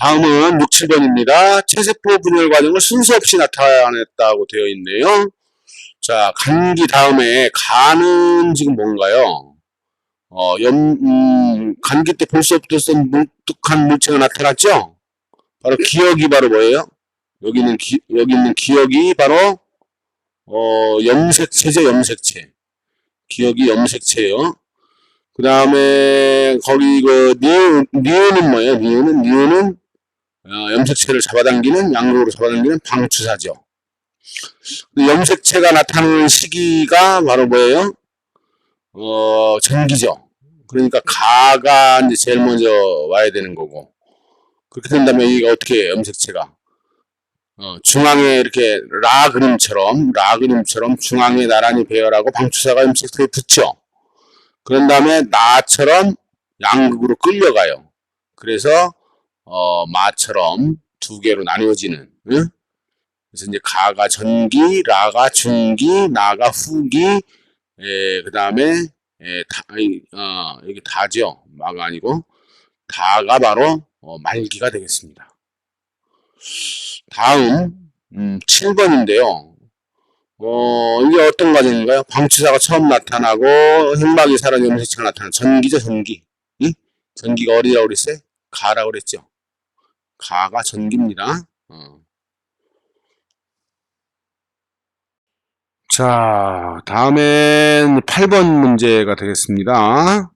다음은 6, 7번입니다. 체세포 분열 과정을 순서 없이 나타냈다고 되어 있네요. 자, 간기 다음에 간은 지금 뭔가요? 간기 때 볼 수 없었던 뭉툭한 물체가 나타났죠? 바로 기억이 바로 뭐예요? 여기 있는 기억이 바로, 염색체죠, 염색체. 기억이 염색체예요. 그 다음에, 거기, 니은은 뭐예요? 니은은, 염색체를 잡아당기는, 양극으로 잡아당기는 방추사죠. 염색체가 나타나는 시기가 바로 뭐예요? 전기죠. 그러니까 가가 이제 제일 먼저 와야 되는 거고. 그렇게 된다면 이게 어떻게 해요? 염색체가. 중앙에 이렇게 라 그림처럼 중앙에 나란히 배열하고 방추사가 염색체에 붙죠. 그런 다음에 나처럼 양극으로 끌려가요. 그래서, 마처럼 두 개로 나뉘어지는, 응? 그래서 이제 가가 전기, 라가 중기, 나가 후기, 그 다음에, 여기 다죠. 마가 아니고, 다가 바로, 말기가 되겠습니다. 다음, 7번인데요. 이게 어떤 과정인가요? 방추사가 처음 나타나고, 흑막이 사라진 염색체가 나타나는 전기죠, 전기. 응? 전기가 어디라고 그랬어요? 가라고 그랬죠. 가가 전기입니다. 자, 다음엔 8번 문제가 되겠습니다.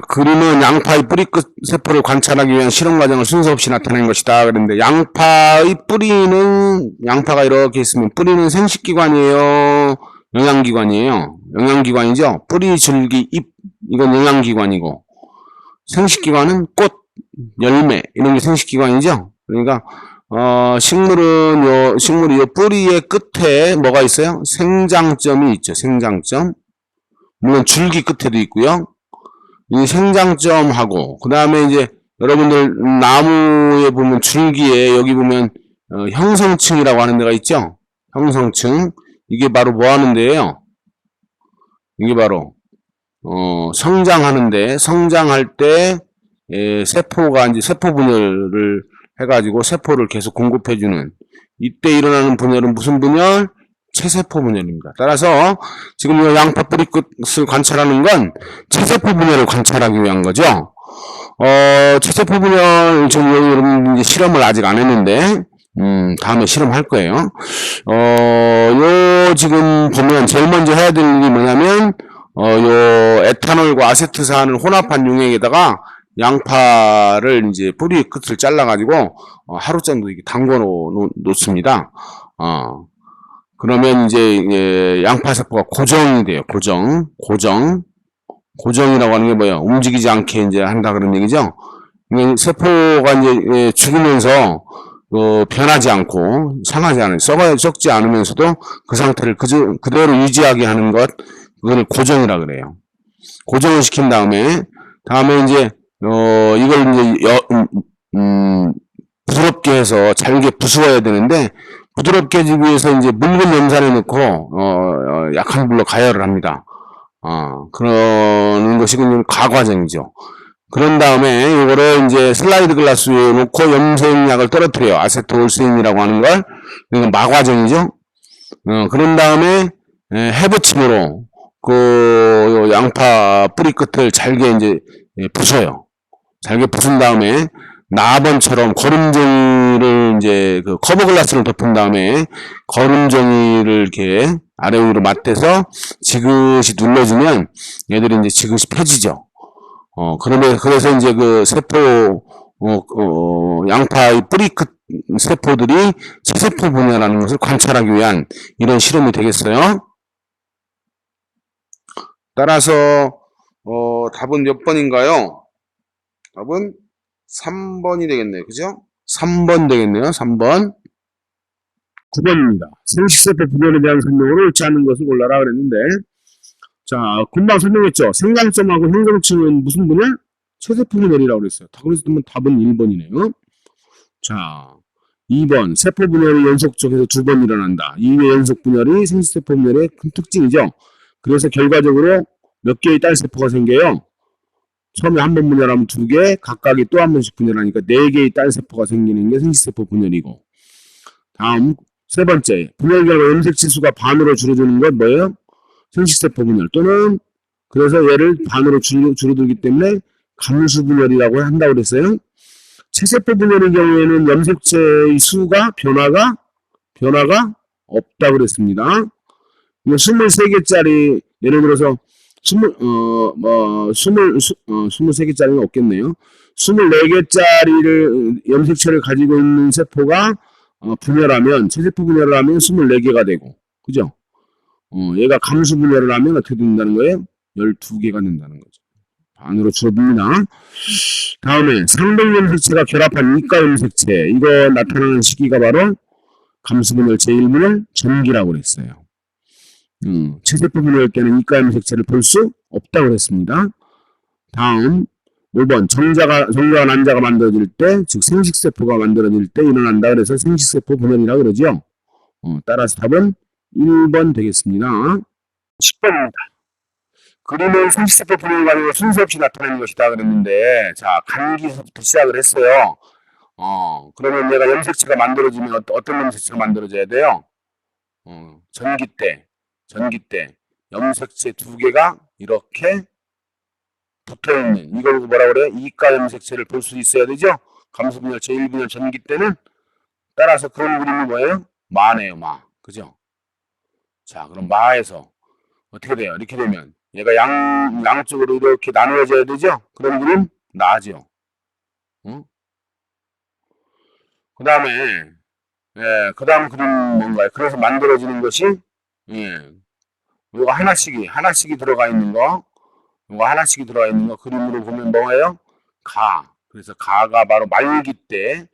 그림은 양파의 뿌리 끝 세포를 관찰하기 위한 실험 과정을 순서 없이 나타낸 것이다. 그런데 양파가 이렇게 있으면 뿌리는 생식기관이에요? 영양기관이에요? 영양기관이죠? 뿌리, 줄기, 잎, 이건 영양기관이고, 생식기관은 꽃, 열매, 이런 게 생식기관이죠? 그러니까, 식물이 요 뿌리의 끝에 뭐가 있어요? 생장점이 있죠. 생장점. 물론 줄기 끝에도 있고요. 이 생장점하고, 그 다음에 이제 여러분들 나무에 보면 줄기에 여기 보면 형성층이라고 하는 데가 있죠. 형성층. 이게 바로 뭐 하는데요? 이게 바로 성장할 때 세포가 이제 세포 분열을 해가지고 세포를 계속 공급해주는, 이때 일어나는 분열은 무슨 분열? 체세포 분열입니다. 따라서 지금 이 양파 뿌리 끝을 관찰하는 건 체세포 분열을 관찰하기 위한 거죠. 체세포 분열 지금 여러분 이제 실험을 아직 안 했는데 다음에 실험할 거예요. 요 지금 보면 제일 먼저 해야 될 일이 뭐냐면 요 에탄올과 아세트산을 혼합한 용액에다가 양파를 이제 뿌리 끝을 잘라가지고 하루 정도 이렇게 담궈 놓습니다. 그러면 이제 양파세포가 고정이 돼요. 고정이라고 하는 게 뭐예요? 움직이지 않게 이제 한다 그런 얘기죠. 세포가 이제 죽으면서 변하지 않고 상하지 않아요. 썩지 않으면서도 그 상태를 그대로 유지하게 하는 것, 그걸 고정이라 그래요. 고정을 시킨 다음에 이제 이걸 이제 부드럽게 해서 잘게 부수어야 되는데, 부드럽게 해주기 위해서 이제 묽은 염산에 넣고 약한 불로 가열을 합니다. 그러는 것이 가과정이죠. 그런 다음에 이거를 이제 슬라이드 글라스 위에 놓고 염색약을 떨어뜨려요. 아세토올세인이라고 하는 걸. 이건 마과정이죠. 그런 다음에 해부침으로 그 양파 뿌리 끝을 잘게 이제 부숴요. 잘게 부순 다음에 나번처럼 거름종이를 이제 그 커버 글라스를 덮은 다음에 거름종이를 이렇게 아래 위로 맞대서 지그시 눌러주면 얘들이 이제 지그시 펴지죠. 그래서 이제 그 세포, 양파의 뿌리 끝 세포들이 체세포 분야라는 것을 관찰하기 위한 이런 실험이 되겠어요. 따라서, 답은 몇 번인가요? 답은 3번이 되겠네요. 그죠? 3번 되겠네요. 3번. 9번입니다. 생식세포 분열에 대한 설명으로 옳지 않은 것을 골라라 그랬는데, 자, 금방 설명했죠. 생장점하고 형성층은 무슨 분열? 체세포 분열이라고 그랬어요. 그래서 답은 1번이네요. 자, 2번. 세포 분열이 연속적으로 2번 일어난다. 이외 연속 분열이 생식세포 분열의 큰 특징이죠. 그래서 결과적으로 몇 개의 딸세포가 생겨요? 처음에 한 번 분열하면 2개, 각각이 또 한 번씩 분열하니까 4개의 딸세포가 생기는 게 생식세포 분열이고. 다음, 세 번째, 분열 결과 염색치수가 반으로 줄어드는 건 뭐예요? 생식세포 분열 또는 그래서 얘를 반으로 줄어들기 때문에 감수 분열이라고 한다고 그랬어요. 체세포 분열의 경우에는 염색체의 수가 변화가 없다고 그랬습니다. 23개짜리 예를 들어서 23개짜리는 없겠네요. 24개짜리를 염색체를 가지고 있는 세포가 분열하면 체세포 분열을 하면 24개가 되고 그죠? 얘가 감수 분열을 하면 어떻게 된다는 거예요? 12개가 된다는 거죠. 반으로 줄어듭니다. 다음에 상동 염색체가 결합한 이가 염색체 이거 나타나는 시기가 바로 감수 분열 제1분열 전기라고 그랬어요. 체세포 분열 때는 이가 염색체를 볼 수 없다고 그랬습니다. 다음 5번 정자가 난자가 만들어질 때 즉 생식세포가 만들어질 때 일어난다 그래서 생식세포 분열이라고 그러죠. 따라서 답은 1번 되겠습니다. 10번입니다. 그림은 생식세포 분열 과정을 순서 없이 나타내는 것이다 그랬는데 자 감기부터 시작을 했어요. 그러면 얘가 염색체가 만들어지면 어떤 염색체가 만들어져야 돼요? 전기 때 염색체 2개가 이렇게 붙어있는 이걸 뭐라 그래요? 이가 염색체를 볼 수 있어야 되죠? 감수분열 제1분열 전기 때는 따라서 그런 그림이 뭐예요? 마네요, 마. 그죠? 자, 그럼 마에서 어떻게 돼요? 이렇게 되면 얘가 양쪽으로 이렇게 나누어져야 되죠? 그런 그림 나죠. 응? 그 다음에 그 다음 그림 뭔가요? 그래서 만들어지는 것이 이거 하나씩이 들어가 있는 거 이거 하나씩이 들어가 있는 거 그림으로 보면 뭐예요? 그래서 가가 바로 말기 때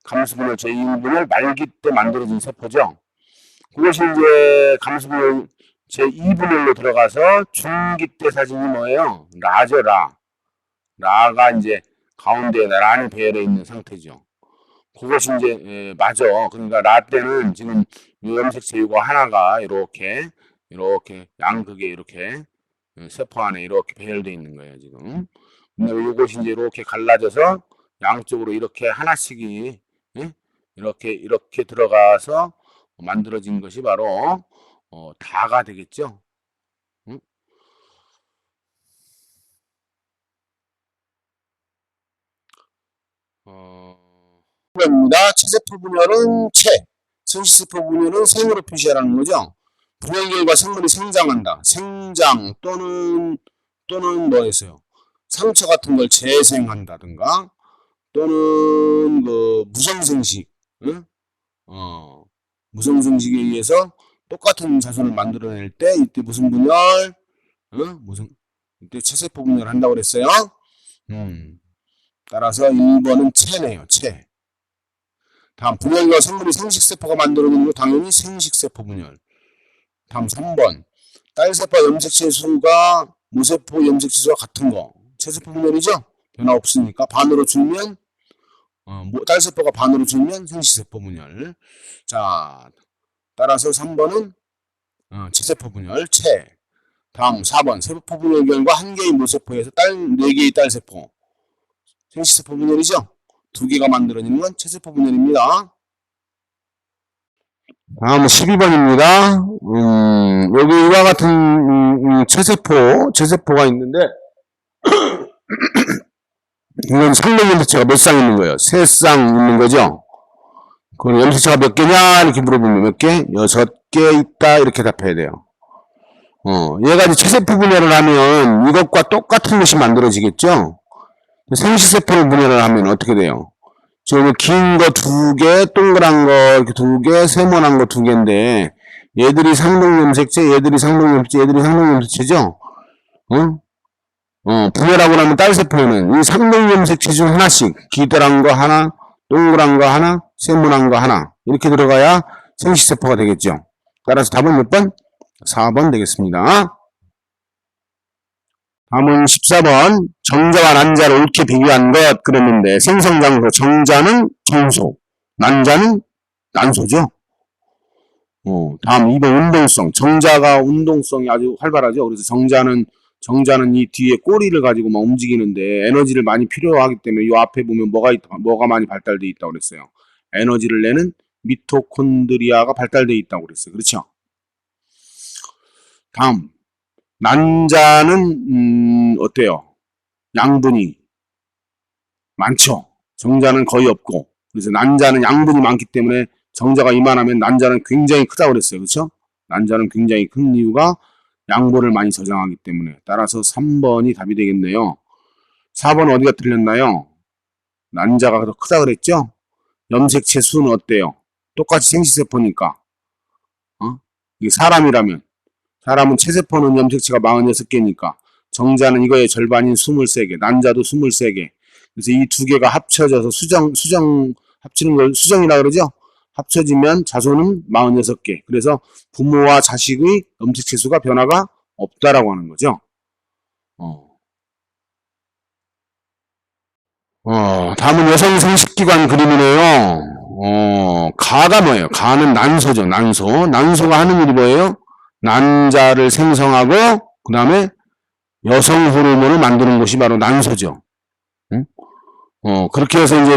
감수분열 제2분열 말기 때 만들어진 세포죠. 그것이 이제 감수분열 제2분열로 들어가서 중기 때 사진이 뭐예요? 라죠, 라. 라가 이제 가운데에 라는 배열에 있는 상태죠. 그것이 이제 맞아. 그러니까 라 때는 지금 염색체 이거 하나가 이렇게 양극에 이렇게 세포 안에 이렇게 배열되어 있는 거예요, 지금. 근데 이것이 이제 이렇게 갈라져서 양쪽으로 이렇게 하나씩이 이렇게 들어가서 만들어진 것이 바로 다가 되겠죠. 응? 입니다. 체세포 분열은 생식세포 분열은 생으로 표시하라는 거죠. 분열 결과 생물이 생장한다. 생장 또는 뭐였어요? 상처 같은 걸 재생한다든가 또는 그 무성생식, 무성생식에 의해서 똑같은 자손을 만들어낼 때 이때 무슨 분열, 이때 체세포 분열을 한다고 그랬어요. 따라서 1번은 체네요. 체. 다음 분열과 생물이 생식세포가 만들어내는 거 당연히 생식세포 분열. 다음 3번 딸세포 염색체 수가 무세포 염색체 수와 같은 거 체세포 분열이죠. 변화 없으니까 반으로 줄면 딸세포가 반으로 줄면 생식세포 분열. 자 따라서 3번은 체세포 분열 체. 다음 4번 세포 분열 결과 한 개의 무세포에서 4개의 딸세포 생식세포 분열이죠. 2개가 만들어지는 건 체세포 분열입니다. 다음은 12번입니다. 여기 이와 같은 체세포가 있는데 이건 상동 염색체가 몇 쌍 있는 거예요? 3쌍 있는 거죠. 그럼 염색체가 몇 개냐 이렇게 물어보면 몇 개? 6개 있다 이렇게 답해야 돼요. 얘가 이제 체세포 분열을 하면 이것과 똑같은 것이 만들어지겠죠. 생식세포를 분열을 하면 어떻게 돼요? 지금 긴 거 2개, 동그란 거 이렇게 2개, 세모난 거 2개인데 얘들이 상동염색체, 얘들이 상동염색체죠? 분열하고 나면 딸세포에는 이 상동염색체 중 하나씩 기다란 거 하나, 동그란 거 하나, 세모난 거 하나 이렇게 들어가야 생식세포가 되겠죠. 따라서 답은 몇 번? 4번 되겠습니다. 다음은 14번 정자와 난자를 옳게 비교한 것 그랬는데 생성장소 정자는 정소 난자는 난소죠. 다음 2번 운동성 정자가 운동성이 아주 활발하죠. 그래서 정자는 정자는 이 뒤에 꼬리를 가지고 막 움직이는데 에너지를 많이 필요하기 때문에 이 앞에 보면 뭐가 많이 발달되어 있다고 그랬어요. 에너지를 내는 미토콘드리아가 발달되어 있다고 그랬어요. 그렇죠? 다음 난자는 어때요? 양분이 많죠. 정자는 거의 없고. 그래서 난자는 양분이 많기 때문에 정자가 이만하면 난자는 굉장히 크다고 그랬어요. 그렇죠? 난자는 굉장히 큰 이유가 양분을 많이 저장하기 때문에. 따라서 3번이 답이 되겠네요. 4번 어디가 틀렸나요? 난자가 더 크다 그랬죠? 염색체 수는 어때요? 똑같이 생식세포니까. 어? 이게 사람은 체세포는 염색체가 46개니까 정자는 이거의 절반인 23개, 난자도 23개. 그래서 이 두 개가 합쳐져서 합치는 걸 수정이라 그러죠? 합쳐지면 자손은 46개. 그래서 부모와 자식의 염색체 수가 변화가 없다라고 하는 거죠. 다음은 여성 생식기관 그림이네요. 가가 뭐예요? 가는 난소죠. 난소가 하는 일이 뭐예요? 난자를 생성하고 그 다음에 여성 호르몬을 만드는 곳이 바로 난소죠. 응? 그렇게 해서 이제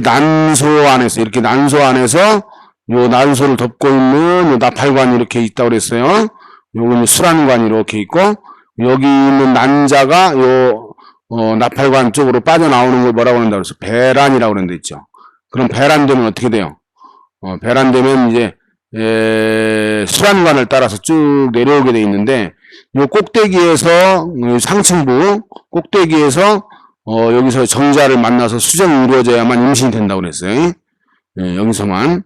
이렇게 난소 안에서 요 난소를 덮고 있는 요 나팔관이 이렇게 있다고 그랬어요. 요거는 수란관이 이렇게 있고 여기 있는 난자가 나팔관 쪽으로 빠져나오는 걸 뭐라고 한다고 그랬어? 배란이라고 그런 데 있죠. 그럼 배란되면 어떻게 돼요? 배란되면 이제 수란관을 따라서 쭉 내려오게 돼 있는데 요 꼭대기에서 상층부 꼭대기에서 여기서 정자를 만나서 수정이 이루어져야만 임신이 된다고 그랬어요. 여기서만.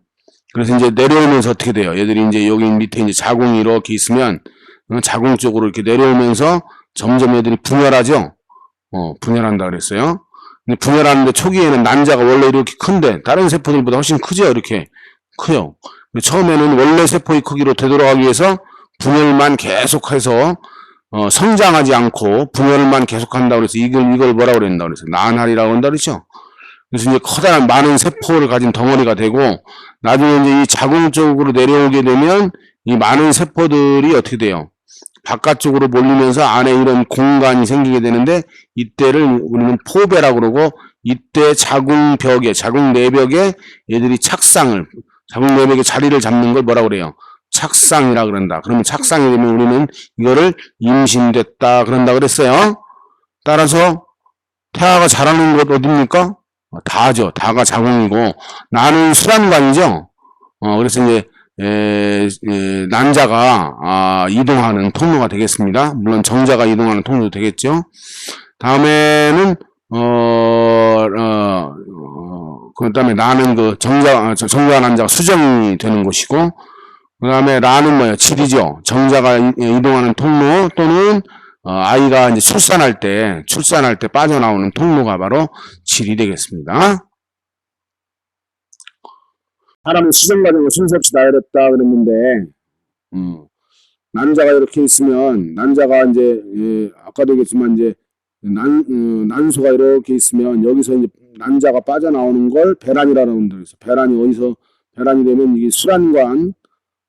그래서 이제 내려오면서 어떻게 돼요? 얘들이 이제 여기 밑에 이제 자궁이 이렇게 있으면 자궁 쪽으로 이렇게 내려오면서 점점 얘들이 분열하죠. 분열한다 그랬어요. 근데 분열하는데 초기에는 난자가 원래 이렇게 큰데 다른 세포들보다 훨씬 크죠. 이렇게 커요. 처음에는 원래 세포의 크기로 되돌아가기 위해서 분열만 계속해서 성장하지 않고 분열만 계속한다고 그래서 이걸 뭐라고 그랬나 그래서 난할이라고 한다 그랬죠. 그래서 이제 커다란 많은 세포를 가진 덩어리가 되고 나중에 이제 이 자궁 쪽으로 내려오게 되면 이 많은 세포들이 어떻게 돼요? 바깥쪽으로 몰리면서 안에 이런 공간이 생기게 되는데 이때를 우리는 포배라고 그러고 이때 자궁 내벽에 얘들이 자궁 내벽에 자리를 잡는 걸 뭐라고 그래요? 착상이라 그런다. 그러면 착상이 되면 우리는 이거를 임신됐다 그런다 그랬어요. 따라서 태아가 자라는 곳 어딥니까? 다죠. 다가 자궁이고 나는 수란관이죠. 그래서 이제 난자가 이동하는 통로가 되겠습니다. 물론 정자가 이동하는 통로도 되겠죠. 다음에는 그 다음에 나는 정자 난자가 수정이 되는 곳이고 그 다음에 라는 뭐예요? 질이죠. 정자가 이동하는 통로 또는 아이가 이제 출산할 때 빠져나오는 통로가 바로 질이 되겠습니다. 사람은 수정 과정을 순서 없이 나열했다 그랬는데, 난자가 이렇게 있으면, 난자가 이제, 아까도 얘기했지만, 이제, 난소가 이렇게 있으면, 여기서 이제 난자가 빠져나오는 걸 배란이라는 분들 있어. 배란이 되면 이게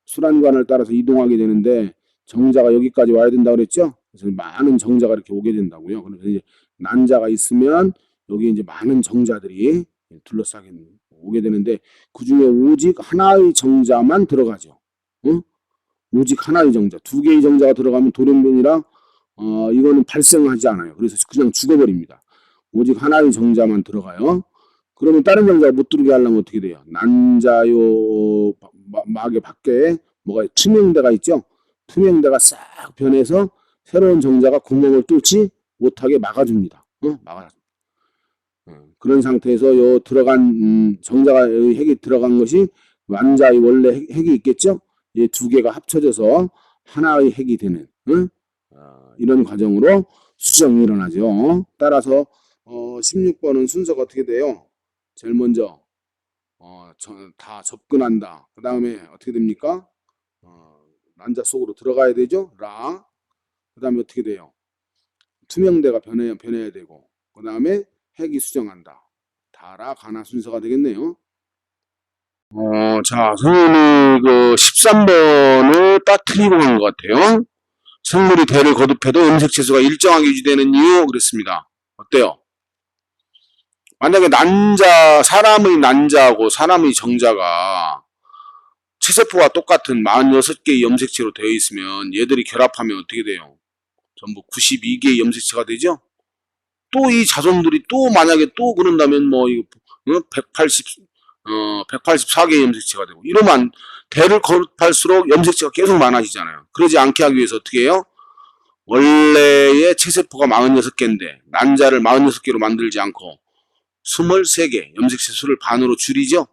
수란관을 따라서 이동하게 되는데, 정자가 여기까지 와야 된다고 그랬죠? 그래서 많은 정자가 이렇게 오게 된다고요. 그래서 이제 난자가 있으면, 여기 이제 많은 정자들이 둘러싸게 오게 되는데 그 중에 오직 하나의 정자만 들어가죠. 응? 오직 하나의 정자. 두 개의 정자가 들어가면 돌연변이라 이거는 발생하지 않아요. 그래서 그냥 죽어버립니다. 오직 하나의 정자만 들어가요. 그러면 다른 정자가 못 들어오게 하려면 어떻게 돼요? 난자요 막의 밖에 뭐가 투명대가 있죠? 투명대가 싹 변해서 새로운 정자가 구멍을 뚫지 못하게 막아줍니다. 막아줍니다. 그런 상태에서 요 들어간 정자가 핵이 들어간 것이 완자의 원래 핵이 있겠죠? 이 두 개가 합쳐져서 하나의 핵이 되는 이런 과정으로 수정이 일어나죠. 따라서 16번은 순서가 어떻게 돼요? 제일 먼저 다 접근한다. 그 다음에 어떻게 됩니까? 난자 속으로 들어가야 되죠. 그 다음에 어떻게 돼요? 투명대가 변해야 되고 그 다음에 핵이 수정한다. 다라 가나 순서가 되겠네요. 자, 선생님이 그 13번을 딱 틀리고 간 것 같아요. 생물이 대를 거듭해도 염색체수가 일정하게 유지되는 이유 그랬습니다. 어때요? 만약에 사람의 난자하고 사람의 정자가 체세포가 똑같은 46개의 염색체로 되어 있으면 얘들이 결합하면 어떻게 돼요? 전부 92개의 염색체가 되죠? 또 이 자손들이 또 만약에 또 그런다면 뭐 이거 184개의 염색체가 되고 이러면 대를 거듭할수록 염색체가 계속 많아지잖아요. 그러지 않게 하기 위해서 어떻게 해요? 원래의 체세포가 46개인데 난자를 46개로 만들지 않고 23개 염색체 수를 반으로 줄이죠.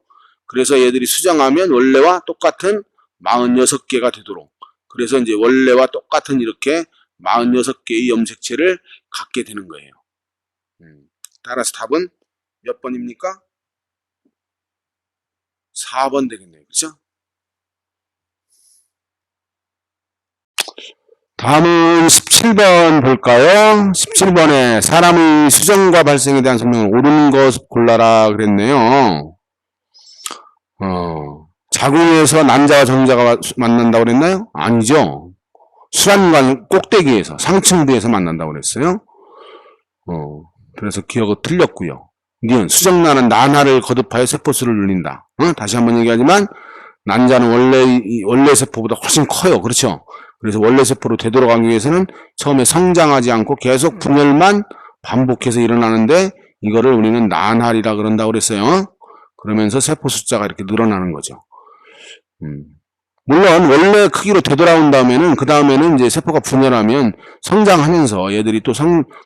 그래서 얘들이 수정하면 원래와 똑같은 46개가 되도록 그래서 이제 원래와 똑같은 이렇게 46개의 염색체를 갖게 되는 거예요. 따라서 답은 몇 번입니까? 4번 되겠네요. 그렇죠? 다음은 17번 볼까요? 17번에 사람의 수정과 발생에 대한 설명을 옳은 것 골라라 그랬네요. 자궁에서 난자와 정자가 만난다고 그랬나요? 아니죠. 수란관 꼭대기에서 상층부에서 만난다고 그랬어요. 그래서 기억은 틀렸고요. 니은 수정란은 난하를 거듭하여 세포수를 늘린다. 다시 한번 얘기하지만 난자는 원래 세포보다 훨씬 커요. 그렇죠? 그래서 원래 세포로 되돌아가기 위해서는 처음에 성장하지 않고 계속 분열만 반복해서 일어나는데 이거를 우리는 난할이라 그런다고 그랬어요. 그러면서 세포 숫자가 이렇게 늘어나는 거죠. 물론 원래 크기로 되돌아온 다음에는 그 다음에는 이제 세포가 분열하면 성장하면서 얘들이 또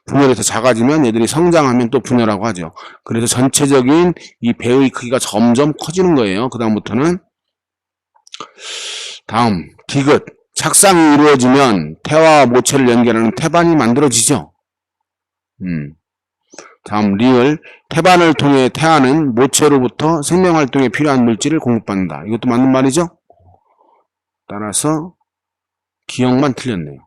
분열해서 작아지면 얘들이 성장하면 또 분열하고 하죠. 그래서 전체적인 이 배의 크기가 점점 커지는 거예요. 그 다음부터는 다음 디귿 착상이 이루어지면 태와 모체를 연결하는 태반이 만들어지죠. 다음 리을 태반을 통해 태아는 모체로부터 생명활동에 필요한 물질을 공급받는다. 이것도 맞는 말이죠. 따라서 기억만 틀렸네요.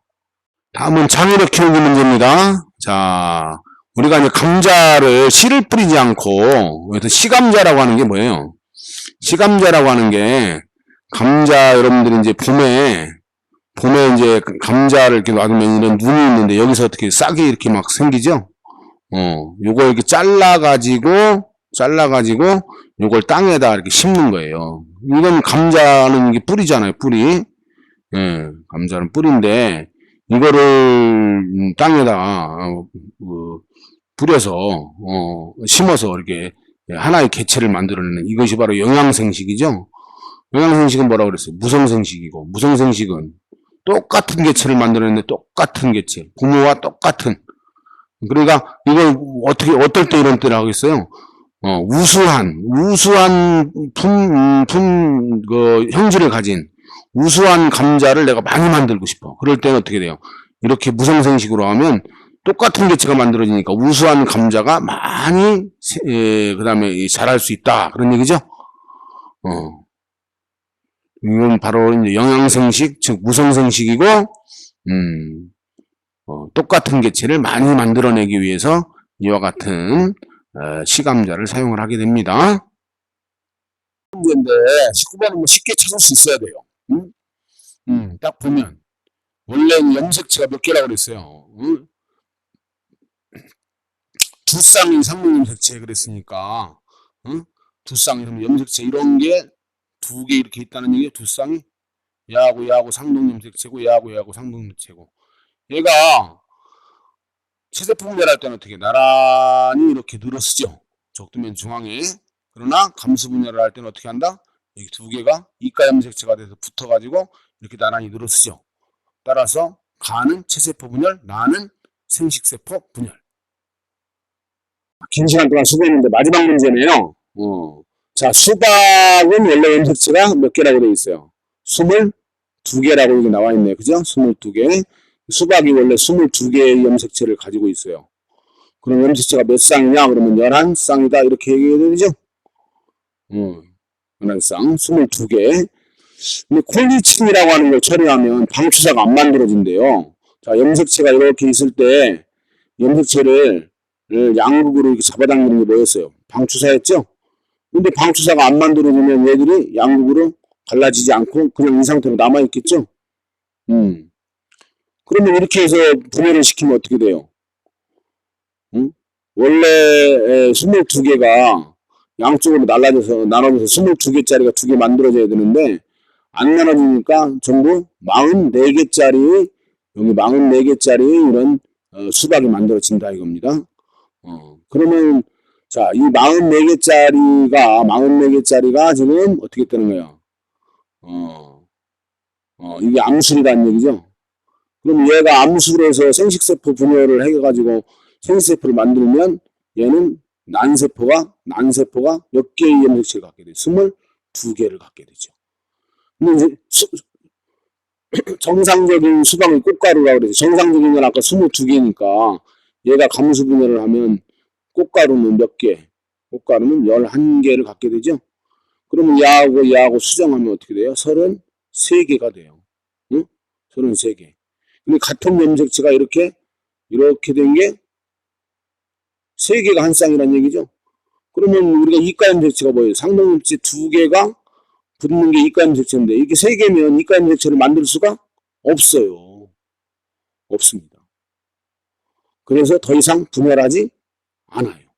다음은 장의력 키우기 문제입니다. 자, 우리가 이제 감자를 씨를 뿌리지 않고 그래서 씨감자라고 하는 게 뭐예요? 씨감자라고 하는 게 감자 여러분들이 이제 봄에 이제 감자를 이렇게 놔두면 이런 눈이 있는데 여기서 어떻게 싹이 이렇게 막 생기죠? 요거 이렇게 잘라가지고 요걸 땅에다 이렇게 심는 거예요. 이건 감자는 이게 뿌리잖아요, 뿌리. 예, 감자는 뿌리인데, 이거를 땅에다, 뿌려서, 심어서 이렇게 하나의 개체를 만들어내는 이것이 바로 영양생식이죠. 영양생식은 뭐라고 그랬어요? 무성생식이고, 무성생식은 똑같은 개체를 만들어내는데 똑같은 개체, 부모와 똑같은. 그러니까 이걸 어떨 때 이런 때를 하겠어요? 우수한 형질을 가진 우수한 감자를 내가 많이 만들고 싶어. 그럴 때는 어떻게 돼요? 이렇게 무성생식으로 하면 똑같은 개체가 만들어지니까 우수한 감자가 많이 그 다음에 자랄 수 있다. 그런 얘기죠? 이건 바로 이제 영양생식, 즉 무성생식이고 똑같은 개체를 많이 만들어내기 위해서 이와 같은 시감자를 사용을 하게 됩니다. 문제인데 19번은 뭐 쉽게 찾을 수 있어야 돼요. 딱 보면 원래는 염색체가 몇 개라고 그랬어요. 두 쌍이 상록염색체 그랬으니까 두 쌍이 염색체 이런 게 두 개 이렇게 있다는 얘기예요. 두 쌍이 야하고 상록염색체고 야하고 상록염색체고 얘가 체세포 분열할 때는 어떻게 나란히 이렇게 늘어쓰죠. 적두면 중앙에. 그러나 감수 분열을 할 때는 어떻게 한다? 여기 두 개가 이가 염색체가 돼서 붙어가지고 이렇게 나란히 늘어쓰죠. 따라서 가는 체세포 분열, 나는 생식세포 분열. 긴 시간 동안 수고했는데 마지막 문제네요. 자, 수박은 원래 염색체가 몇 개라고 되어 있어요? 22개라고 여기 나와 있네요. 그죠? 22개. 수박이 원래 22개의 염색체를 가지고 있어요. 그럼 염색체가 몇 쌍이냐? 그러면 11쌍이다. 이렇게 얘기해야 되죠? 11쌍, 22개. 근데 콜리친이라고 하는 걸 처리하면 방추사가 안 만들어진대요. 자, 염색체가 이렇게 있을 때 염색체를 양극으로 이렇게 잡아당기는 게 뭐였어요? 방추사였죠? 근데 방추사가 안 만들어지면 얘들이 양극으로 갈라지지 않고 그냥 이 상태로 남아있겠죠? 그러면 이렇게 해서 분해를 시키면 어떻게 돼요? 응? 원래 22개가 양쪽으로 나눠져서 22개짜리가 2개 만들어져야 되는데 안 나눠지니까 전부 44개짜리 여기 44개짜리 이런 수박이 만들어진다 이겁니다. 그러면 자, 이 44개짜리가 지금 어떻게 되는 거야? 이게 암술이라는 얘기죠. 그럼 얘가 암술에서 생식세포 분열을 해가지고 생식세포를 만들면 얘는 난세포가 몇 개의 염색체를 갖게 돼요? 22개를 갖게 되죠. 근데 이제 정상적인 수박의 꽃가루라고 그래서 정상적인 건 아까 22개니까 얘가 감수 분열을 하면 꽃가루는 몇 개? 꽃가루는 11개를 갖게 되죠. 그러면 얘하고 수정하면 어떻게 돼요? 33개가 돼요. 응? 33개. 근데 같은 염색체가 이렇게 된 게 3개가 한 쌍이란 얘기죠. 그러면 우리가 이가 염색체가 뭐예요? 상동염색체 2개가 붙는 게 이가 염색체인데 이게 3개면 이가 염색체를 만들 수가 없어요. 없습니다. 그래서 더 이상 분열하지 않아요.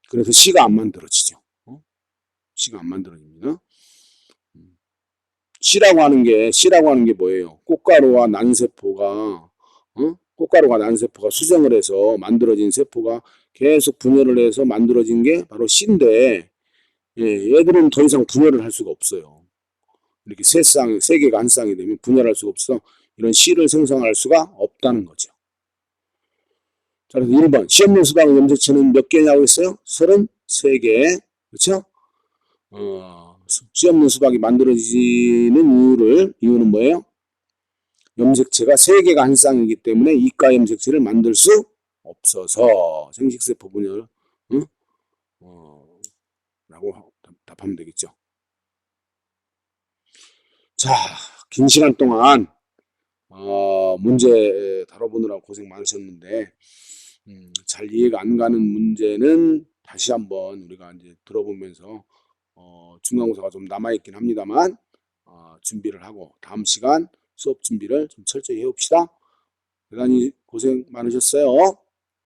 그래서 씨가 안 만들어지죠. 씨가 안 만들어집니다. 씨라고 하는 게 뭐예요? 꽃가루와 난세포가 수정을 해서 만들어진 세포가 계속 분열을 해서 만들어진 게 바로 씨인데, 예, 얘들은 더 이상 분열을 할 수가 없어요. 이렇게 세 개가 한 쌍이 되면 분열할 수가 없어 이런 씨를 생성할 수가 없다는 거죠. 자, 그래서 1번 시험용 수박의 염색체는 몇 개냐고 했어요? 33개. 그렇죠? 시험용 수박이 만들어지는 이유는 뭐예요? 염색체가 3개가 한 쌍이기 때문에 이가 염색체를 만들 수 없어서 생식세포 분열, 응? 라고 답하면 되겠죠. 자, 긴 시간 동안 문제 다뤄보느라고 고생 많으셨는데 잘 이해가 안 가는 문제는 다시 한번 우리가 이제 들어보면서 중간고사가 좀 남아있긴 합니다만 준비를 하고 다음 시간 수업 준비를 좀 철저히 해봅시다. 대단히 고생 많으셨어요.